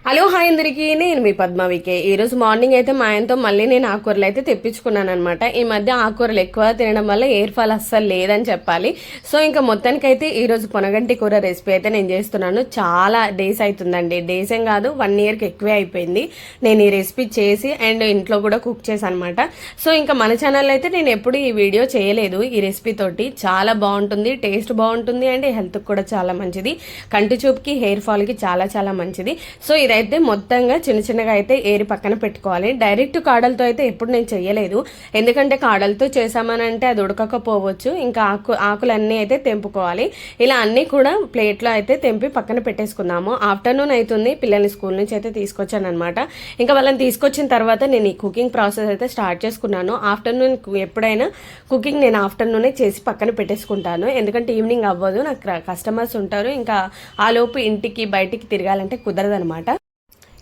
Hello hi అందరికీ, నేను మీ పద్మావికే. ఈరోజు మార్నింగ్ అయితే మా ఆయనతో మళ్ళీ నేను ఆకుకూరలు అయితే తెప్పించుకున్నాను అనమాట. ఈ మధ్య ఆకుకూరలు ఎక్కువ తినడం వల్ల ఎయిర్ ఫాల్ అస్సలు లేదని చెప్పాలి. సో ఇంకా మొత్తానికైతే ఈరోజు పొనగంటి కూర రెసిపీ అయితే నేను చేస్తున్నాను. చాలా డేస్ అవుతుందండి, డేస్ ఏం కాదు 1 yearకి ఎక్కువే అయిపోయింది నేను ఈ రెసిపీ చేసి, అండ్ ఇంట్లో కూడా కుక్ చేశాను అనమాట. సో ఇంకా మన ఛానల్ అయితే నేను ఎప్పుడు ఈ వీడియో చేయలేదు. ఈ రెసిపీ తోటి చాలా బాగుంటుంది, టేస్ట్ బాగుంటుంది, అండ్ హెల్త్కి కూడా చాలా మంచిది, కంటి చూపుకి హెయిర్ ఫాల్కి చాలా చాలా మంచిది. సో ఇదైతే మొత్తంగా చిన్న చిన్నగా అయితే ఏరి పక్కన పెట్టుకోవాలి. డైరెక్ట్ కాడలతో అయితే ఎప్పుడు నేను చెయ్యలేదు, ఎందుకంటే కాడలతో చేసామనంటే అది ఉడకకపోవచ్చు. ఇంకా ఆకులన్నీ అయితే తెంపుకోవాలి. ఇలా అన్నీ కూడా ప్లేట్లో అయితే తెంపి పక్కన పెట్టేసుకుందాము. ఆఫ్టర్నూన్ అవుతుంది, పిల్లల్ని స్కూల్ నుంచి అయితే తీసుకొచ్చాను అనమాట. ఇంకా వాళ్ళని తీసుకొచ్చిన తర్వాత నేను ఈ కుకింగ్ ప్రాసెస్ అయితే స్టార్ట్ చేసుకున్నాను. ఆఫ్టర్నూన్ ఎప్పుడైనా కుకింగ్ నేను ఆఫ్టర్నూనే చేసి పక్కన పెట్టేసుకుంటాను, ఎందుకంటే ఈవినింగ్ అవ్వదు, నాకు కస్టమర్స్ ఉంటారు. ఇంకా ఆ లోపు ఇంటికి బయటికి తిరగాలంటే కుదరదనమాట.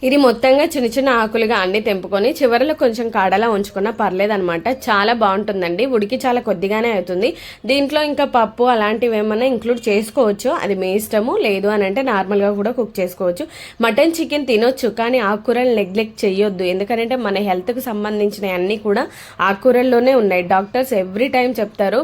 ఇది మొత్తంగా చిన్న చిన్న ఆకులుగా అన్ని తెంపుకొని చివరిలో కొంచెం కాడలా ఉంచుకున్నా పర్లేదనమాట. చాలా బాగుంటుందండి, ఉడికి చాలా కొద్దిగానే అవుతుంది. దీంట్లో ఇంకా పప్పు అలాంటివి ఏమన్నా ఇంక్లూడ్ చేసుకోవచ్చు, అది మీ ఇష్టము. లేదు అని అంటే నార్మల్గా కూడా కుక్ చేసుకోవచ్చు. మటన్ చికెన్ తినొచ్చు, కానీ ఆకుకూరలు నెగ్లెక్ట్ చేయొద్దు, ఎందుకంటే మన హెల్త్కి సంబంధించిన అన్నీ కూడా ఆకుకూరల్లోనే ఉన్నాయి. డాక్టర్స్ ఎవ్రీ టైం చెప్తారు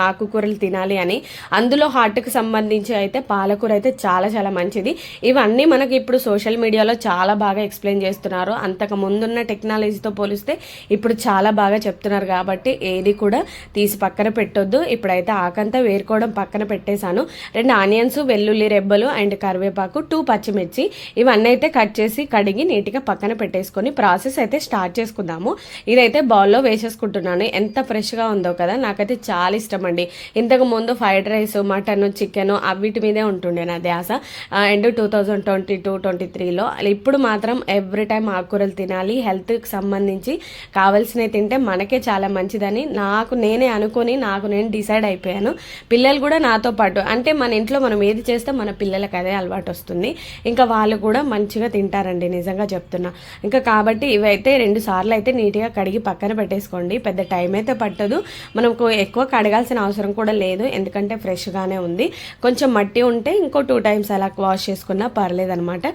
ఆకుకూరలు తినాలి అని. అందులో హార్ట్కి సంబంధించి అయితే పాలకూర అయితే చాలా చాలా మంచిది. ఇవన్నీ మనకి ఇప్పుడు సోషల్ మీడియాలో చాలా బాగా ఎక్స్ప్లెయిన్ చేస్తున్నారు. అంతకు ముందున్న టెక్నాలజీతో పోలిస్తే ఇప్పుడు చాలా బాగా చెప్తున్నారు, కాబట్టి ఏది కూడా తీసి పక్కన పెట్టొద్దు. ఇప్పుడైతే ఆకంతా వేరుకోవడం పక్కన పెట్టేశాను. 2 ఆనియన్స్, వెల్లుల్లి రెబ్బలు, అండ్ కరివేపాకు, 2 పచ్చిమిర్చి, ఇవన్నీ అయితే కట్ చేసి కడిగి నీట్గా పక్కన పెట్టేసుకొని ప్రాసెస్ అయితే స్టార్ట్ చేసుకుందాము. ఇదైతే బౌల్లో వేసేసుకుంటున్నాను. ఎంత ఫ్రెష్గా ఉందో కదా, నాకైతే చాలా ఇష్టం అండి. ఇంతకు ముందు ఫ్రైడ్ రైస్, మటన్, చికెన్ అవిటి మీదే ఉంటుండే నా ధ్యాస. అండ్ 2022-23లో ఇప్పుడు మాత్రం ఎవ్రీ టైం ఆకుకూరలు తినాలి, హెల్త్కి సంబంధించి కావాల్సినవి తింటే మనకే చాలా మంచిదని నేనే అనుకొని నేను డిసైడ్ అయిపోయాను. పిల్లలు కూడా నాతో పాటు, అంటే మన ఇంట్లో మనం ఏది చేస్తే మన పిల్లలకి అదే అలవాటు వస్తుంది. ఇంకా వాళ్ళు కూడా మంచిగా తింటారండి, నిజంగా చెప్తున్నా. ఇంకా కాబట్టి ఇవైతే 2 సార్లు అయితే నీట్గా కడిగి పక్కన పెట్టేసుకోండి. పెద్ద టైం అయితే పట్టదు, మనకు ఎక్కువ కడగాల్సిన అవసరం కూడా లేదు, ఎందుకంటే ఫ్రెష్గానే ఉంది. కొంచెం మట్టి ఉంటే ఇంకో 2 times అలా వాష్ చేసుకున్నా పర్లేదనమాట.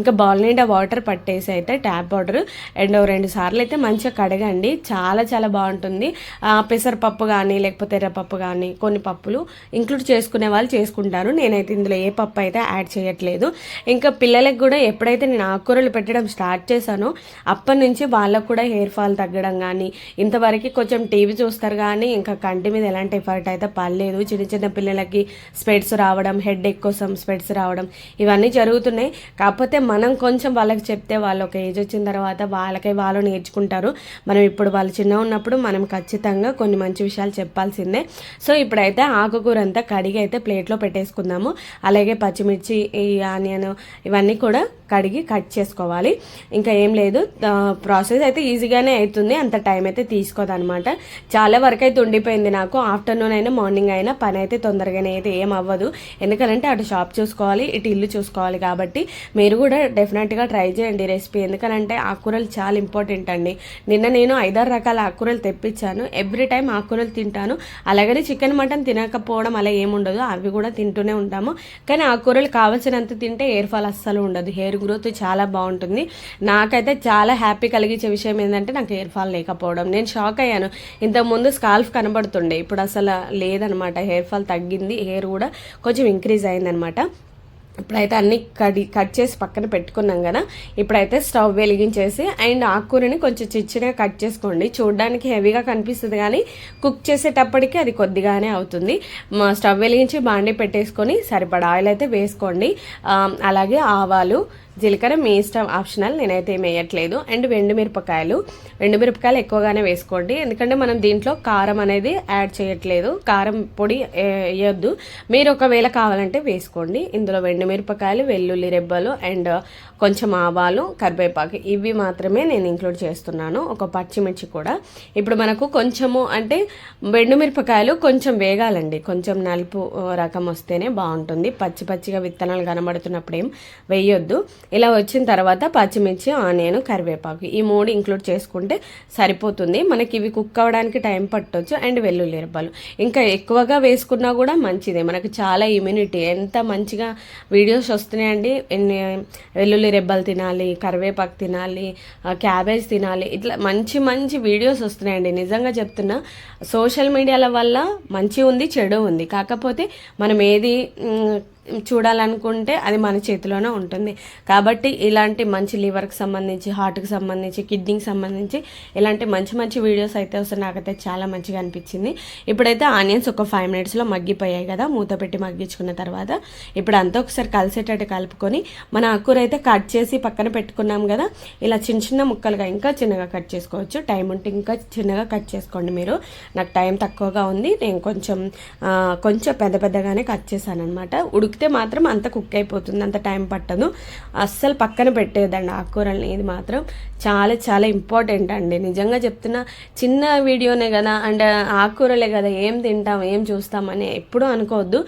ఇంకా బౌల్ నిండా వాటర్ పట్టేసి అయితే ట్యాప్ వాటర్ అండ్ 2 సార్లు అయితే మంచిగా కడగండి, చాలా చాలా బాగుంటుంది. పెసరపప్పు కానీ లేకపోతే ఎర్రపప్పు కానీ కొన్ని పప్పులు ఇంక్లూడ్ చేసుకునే వాళ్ళు చేసుకుంటారు. నేనైతే ఇందులో ఏ పప్పు అయితే యాడ్ చేయట్లేదు. ఇంకా పిల్లలకు కూడా ఎప్పుడైతే నేను ఆకుకూరలు పెట్టడం స్టార్ట్ చేశానో అప్పటి నుంచి వాళ్ళకు కూడా హెయిర్ ఫాల్ తగ్గడం కానీ, ఇంతవరకు కొంచెం టీవీ చూస్తారు కానీ ఇంకా కంటి మీద ఎలాంటి ఎఫర్ట్ అయితే పడలేదు. చిన్న చిన్న పిల్లలకి స్పెట్స్ రావడం, హెడ్ ఎక్ కోసం స్పెట్స్ రావడం, ఇవన్నీ జరుగుతున్నాయి. కాకపోతే మనం కొంచెం వాళ్ళకి చెప్తే వాళ్ళు ఒక ఏజ్ వచ్చిన తర్వాత వాళ్ళు నేర్చుకుంటారు. మనం ఇప్పుడు వాళ్ళు చిన్న ఉన్నప్పుడు మనం ఖచ్చితంగా కొన్ని మంచి విషయాలు చెప్పాల్సిందే. సో ఇప్పుడైతే ఆకుకూర అంతా కడిగి అయితే ప్లేట్లో పెట్టేసుకుందాము. అలాగే పచ్చిమిర్చి, ఈ ఆనియన్ ఇవన్నీ కూడా కడిగి కట్ చేసుకోవాలి. ఇంకా ఏం లేదు, ప్రాసెస్ అయితే ఈజీగానే అవుతుంది, అంత టైం అయితే తీసుకోదనమాట. చాలా వరకు అయితే ఉండిపోయింది నాకు. ఆఫ్టర్నూన్ అయినా మార్నింగ్ అయినా పని అయితే తొందరగానే అయితే ఏం అవ్వదు, ఎందుకంటే అటు షాప్ చూసుకోవాలి, ఇటు ఇల్లు చూసుకోవాలి. కాబట్టి మీరు కూడా డెఫినెట్గా ట్రై చేయండి రెసిపీ, ఎందుకనంటే ఆకుకూరలు చాలా ఇంపార్టెంట్ అండి. నిన్న నేను 5-6 రకాల ఆకుకూరలు తెప్పించాను. ఎవ్రీ టైం ఆకుకూరలు తింటాను. అలాగని చికెన్ మటన్ తినకపోవడం అలా ఏముండదు, అవి కూడా తింటూనే ఉంటాము. కానీ ఆకుకూరలు కావాల్సినంత తింటే హెయిర్ ఫాల్ అస్సలు ఉండదు, హెయిర్ గ్రోత్ చాలా బాగుంటుంది. నాకైతే చాలా హ్యాపీ కలిగించే విషయం ఏంటంటే నాకు హెయిర్ ఫాల్ లేకపోవడం. నేను షాక్ అయ్యాను. ఇంతకుముందు స్కాల్ఫ్ కనబడుతుండే, ఇప్పుడు అసలు లేదనమాట. హెయిర్ ఫాల్ తగ్గింది, హెయిర్ కూడా కొంచెం ఇంక్రీజ్ అయిందనమాట. ఇప్పుడైతే అన్ని కట్ చేసి పక్కన పెట్టుకున్నాం కదా. ఇప్పుడైతే స్టవ్ వెలిగించేసి అండ్ ఆకుకూరని కొంచెం చిన్నగా కట్ చేసుకోండి. చూడడానికి హెవీగా కనిపిస్తుంది కానీ కుక్ చేసేటప్పటికి అది కొద్దిగానే అవుతుంది. స్టవ్ వెలిగించి బాండీ పెట్టేసుకొని సరిపడా ఆయిల్ అయితే వేసుకోండి. అలాగే ఆవాలు, జీలకర్ర మీ ఇష్టం, ఆప్షనల్, నేనైతే ఏం వేయట్లేదు. అండ్ ఎండుమిరపకాయలు ఎక్కువగానే వేసుకోండి, ఎందుకంటే మనం దీంట్లో కారం అనేది యాడ్ చేయట్లేదు, కారం పొడి వేయొద్దు. మీరు ఒకవేళ కావాలంటే వేసుకోండి. ఇందులో ఎండుమిరపకాయలు, వెల్లుల్లి రెబ్బలు అండ్ కొంచెం ఆవాలు, కరివేపాకు, ఇవి మాత్రమే నేను ఇంక్లూడ్ చేస్తున్నాను. ఒక పచ్చిమిర్చి కూడా. ఇప్పుడు మనకు కొంచెము అంటే ఎండుమిరపకాయలు కొంచెం వేగాలండి, కొంచెం నలుపు రకం వస్తేనే బాగుంటుంది. పచ్చిగా విత్తనాలు కనబడుతున్నప్పుడు ఏం వేయొద్దు. ఇలా వచ్చిన తర్వాత పచ్చిమిర్చి, ఆనియన్, కరివేపాకు ఈ 3 ఇంక్లూడ్ చేసుకుంటే సరిపోతుంది. మనకి ఇవి కుక్ అవ్వడానికి టైం పట్టవచ్చు. అండ్ వెల్లుల్లి రెబ్బలు ఇంకా ఎక్కువగా వేసుకున్నా కూడా మంచిదే, మనకు చాలా ఇమ్యూనిటీ, ఎంత మంచిగా వీడియోస్ వస్తున్నాయండి. వెల్లుల్లి రెబ్బలు తినాలి, కరివేపాకు తినాలి, క్యాబేజ్ తినాలి, ఇట్లా మంచి మంచి వీడియోస్ వస్తున్నాయండి. నిజంగా చెప్తున్నా, సోషల్ మీడియాల వల్ల మంచి ఉంది, చెడు ఉంది. కాకపోతే మనం ఏది చూడాలనుకుంటే అది మన చేతిలోనే ఉంటుంది. కాబట్టి ఇలాంటి మంచి లివర్కి సంబంధించి, హార్ట్కి సంబంధించి, కిడ్నీకి సంబంధించి ఇలాంటి మంచి మంచి వీడియోస్ అయితే వస్తాయి. నాకైతే చాలా మంచిగా అనిపించింది. ఇప్పుడైతే ఆనియన్స్ ఒక 5 మినిట్స్లో మగ్గిపోయాయి కదా, మూత పెట్టి మగ్గించుకున్న తర్వాత ఇప్పుడు అంతా ఒకసారి కలిసేటట్టు కలుపుకొని మన ఆకుకూర అయితే కట్ చేసి పక్కన పెట్టుకున్నాం కదా, ఇలా చిన్న చిన్న ముక్కలుగా ఇంకా చిన్నగా కట్ చేసుకోవచ్చు. టైం ఉంటే ఇంకా చిన్నగా కట్ చేసుకోండి మీరు. నాకు టైం తక్కువగా ఉంది, నేను కొంచెం పెద్ద పెద్దగానే కట్ చేశాను అనమాట. ఉడికితే మాత్రం అంత కుక్ అయిపోతుంది, అంత టైం పట్టదు. అస్సలు పక్కన పెట్టేదండి ఆకుకూరల్ని. ఇది మాత్రం చాలా చాలా ఇంపార్టెంట్ అండి. నిజంగా చెప్తున్నా, చిన్న వీడియోనే కదా అండ్ ఆకుకూరలే కదా, ఏం తింటాం ఏం చూస్తామని ఎప్పుడూ అనుకోవద్దు.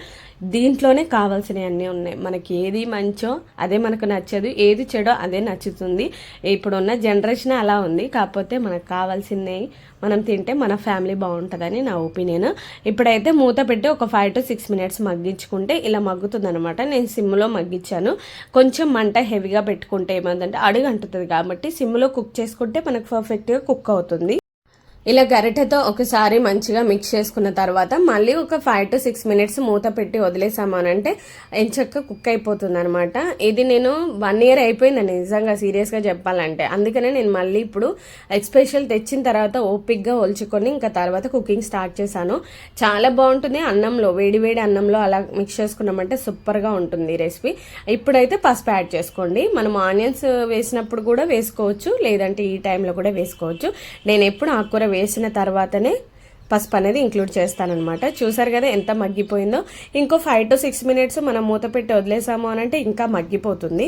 దీంట్లోనే కావాల్సినవి అన్నీ ఉన్నాయి. మనకి ఏది మంచో అదే మనకు నచ్చదు, ఏది చెడో అదే నచ్చుతుంది. ఇప్పుడున్న జనరేషన్ అలా ఉంది. కాకపోతే మనకు కావాల్సినవి మనం తింటే మన ఫ్యామిలీ బాగుంటుందని నా ఒపీనియన్. ఇప్పుడైతే మూత పెట్టి ఒక 5 to 6 మినిట్స్ మగ్గించుకుంటే ఇలా మగ్గుతుంది అనమాట. నేను సిమ్లో మగ్గించాను. కొంచెం మంట హెవీగా పెట్టుకుంటే ఏమందంటే అడుగు అంటుతుంది, కాబట్టి సిమ్లో కుక్ చేసుకుంటే మనకు పర్ఫెక్ట్గా కుక్ అవుతుంది. ఇలా గరిటెతో ఒకసారి మంచిగా మిక్స్ చేసుకున్న తర్వాత మళ్ళీ ఒక 5 to 6 మినిట్స్ మూత పెట్టి వదిలేసామనంటే ఎంచక్క కుక్ అయిపోతుంది అనమాట. ఇది నేను 1 year అయిపోయిందండి నిజంగా, సీరియస్గా చెప్పాలంటే. అందుకనే నేను మళ్ళీ ఇప్పుడు ఎక్స్పెషల్ తెచ్చిన తర్వాత ఓపిక్గా ఒలుచుకొని ఇంకా తర్వాత కుకింగ్ స్టార్ట్ చేశాను. చాలా బాగుంటుంది. అన్నంలో, వేడి వేడి అన్నంలో అలా మిక్స్ చేసుకున్నామంటే సూపర్గా ఉంటుంది రెసిపీ. ఇప్పుడైతే పసుపు యాడ్ చేసుకోండి. మనం ఆనియన్స్ వేసినప్పుడు కూడా వేసుకోవచ్చు, లేదంటే ఈ టైంలో కూడా వేసుకోవచ్చు. నేను ఎప్పుడు ఆకుకూర వేసిన తర్వాతనే పసుపు అనేది ఇంక్లూడ్ చేస్తానన్నమాట. చూసారు కదా ఎంత మగ్గిపోయిందో. ఇంకో 5 to 6 మినిట్స్ మనం మూత పెట్టి వదిలేసాము అని అంటే ఇంకా మగ్గిపోతుంది.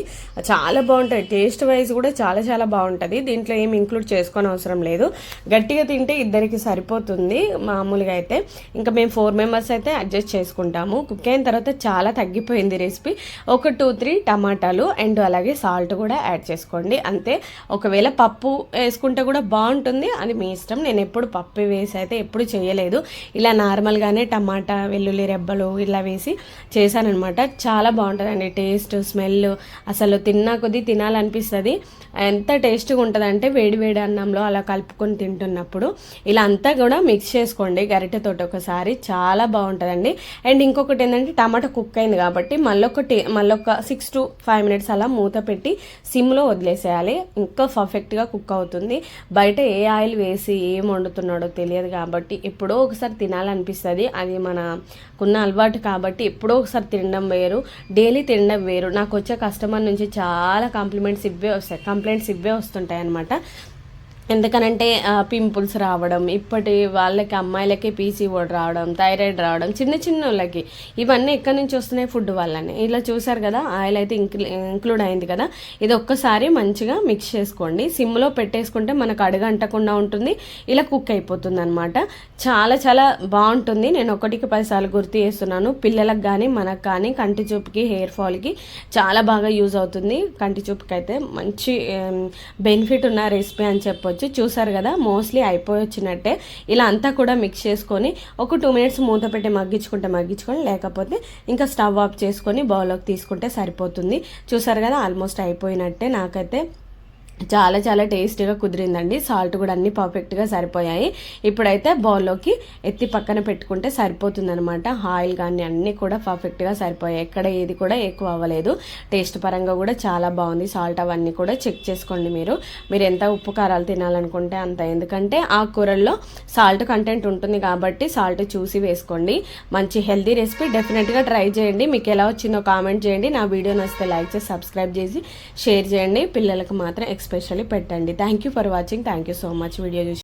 చాలా బాగుంటుంది. టేస్ట్ వైజ్ కూడా చాలా చాలా బాగుంటుంది. దీంట్లో ఏమి ఇంక్లూడ్ చేసుకొని అవసరం లేదు. గట్టిగా తింటే ఇద్దరికి సరిపోతుంది. మామూలుగా అయితే ఇంకా మేము 4 members అయితే అడ్జస్ట్ చేసుకుంటాము. కుక్ అయిన తర్వాత చాలా తగ్గిపోయింది రెసిపీ. ఒక 2-3 టమాటాలు అండ్ అలాగే సాల్ట్ కూడా యాడ్ చేసుకోండి అంతే. ఒకవేళ పప్పు వేసుకుంటే కూడా బాగుంటుంది, అది మీ ఇష్టం. నేను ఎప్పుడు పప్పు వేసి అయితే ఎప్పుడు చేయలేదు. ఇలా నార్మల్గానే టమాటా, వెల్లుల్లి రెబ్బలు ఇలా వేసి చేశానమాట. చాలా బాగుంటుందండి. టేస్ట్, స్మెల్ అసలు తిన్నా కొద్దీ తినాలనిపిస్తుంది. ఎంత టేస్ట్గా ఉంటుందంటే వేడి వేడి అన్నంలో అలా కలుపుకొని తింటున్నప్పుడు. ఇలా అంతా కూడా మిక్స్ చేసుకోండి గరిటెతోటి ఒకసారి, చాలా బాగుంటుందండి. అండ్ ఇంకొకటి ఏంటంటే టమాటా కుక్ అయింది కాబట్టి మళ్ళొక 6 to 5 మినిట్స్ అలా మూత పెట్టి సిమ్లో వదిలేసేయాలి. ఇంకా పర్ఫెక్ట్గా కుక్ అవుతుంది. బయట ఏ ఆయిల్ వేసి ఏం వండుతున్నాడో తెలియదు కాబట్టి ఎప్పుడో ఒకసారి తినాలనిపిస్తుంది. అది మనకున్న అలవాటు కాబట్టి ఎప్పుడో ఒకసారి తినడం వేరు, డైలీ తినడం వేరు. నాకు వచ్చే కస్టమర్ నుంచి చాలా కంప్లైంట్స్ ఇవే వస్తుంటాయి అన్నమాట. ఎందుకనంటే పింపుల్స్ రావడం, ఇప్పటి వాళ్ళకి అమ్మాయిలకి పీసీఓడి రావడం, థైరాయిడ్ రావడం, చిన్న చిన్న వాళ్ళకి ఇవన్నీ ఎక్కడి నుంచి వస్తున్నాయి? ఫుడ్ వల్లనే. ఇలా చూసారు కదా, ఆయిల్ అయితే ఇంక్లూడ్ అయింది కదా. ఇది ఒక్కసారి మంచిగా మిక్స్ చేసుకోండి. సిమ్లో పెట్టేసుకుంటే మనకు అడుగంటకుండా ఉంటుంది. ఇలా కుక్ అయిపోతుంది అనమాట. చాలా చాలా బాగుంటుంది. నేను 1కి 10 సార్లు గుర్తు చేస్తున్నాను. పిల్లలకు కానీ మనకు కానీ కంటి చూపుకి, హెయిర్ ఫాల్కి చాలా బాగా యూజ్ అవుతుంది. కంటి చూపుకి అయితే మంచి బెనిఫిట్ ఉన్న రెసిపీ అని చెప్పొచ్చు. చూసారు కదా, మోస్ట్లీ అయిపోయి వచ్చినట్టే. ఇలా అంతా కూడా మిక్స్ చేసుకొని ఒక 2 మినిట్స్ మూత పెట్టి మగ్గించుకొని, లేకపోతే ఇంకా స్టవ్ ఆఫ్ చేసుకొని బౌల్లోకి తీసుకుంటే సరిపోతుంది. చూసారు కదా, ఆల్మోస్ట్ అయిపోయినట్టే. నాకైతే చాలా చాలా టేస్టీగా కుదిరిందండి. సాల్ట్ కూడా అన్నీ పర్ఫెక్ట్గా సరిపోయాయి. ఇప్పుడైతే బౌల్లోకి ఎత్తి పక్కన పెట్టుకుంటే సరిపోతుంది అనమాట. ఆయిల్ కానీ అన్నీ కూడా పర్ఫెక్ట్గా సరిపోయాయి. ఎక్కడ ఏది కూడా ఎక్కువ అవ్వలేదు. టేస్ట్ పరంగా కూడా చాలా బాగుంది. సాల్ట్ అవన్నీ కూడా చెక్ చేసుకోండి. మీరు ఎంత ఉప్పు కారాలు తినాలనుకుంటే అంత. ఎందుకంటే ఆ కూరల్లో సాల్ట్ కంటెంట్ ఉంటుంది కాబట్టి సాల్ట్ చూసి వేసుకోండి. మంచి హెల్తీ రెసిపీ, డెఫినెట్గా ట్రై చేయండి. మీకు ఎలా వచ్చిందో కామెంట్ చేయండి. నా వీడియో నచ్చితే లైక్ చేసి సబ్స్క్రైబ్ చేసి షేర్ చేయండి. పిల్లలకు మాత్రం ఎస్పెషల్లీ పెట్టండి. Thank you for watching. Thank you so much video చూసి.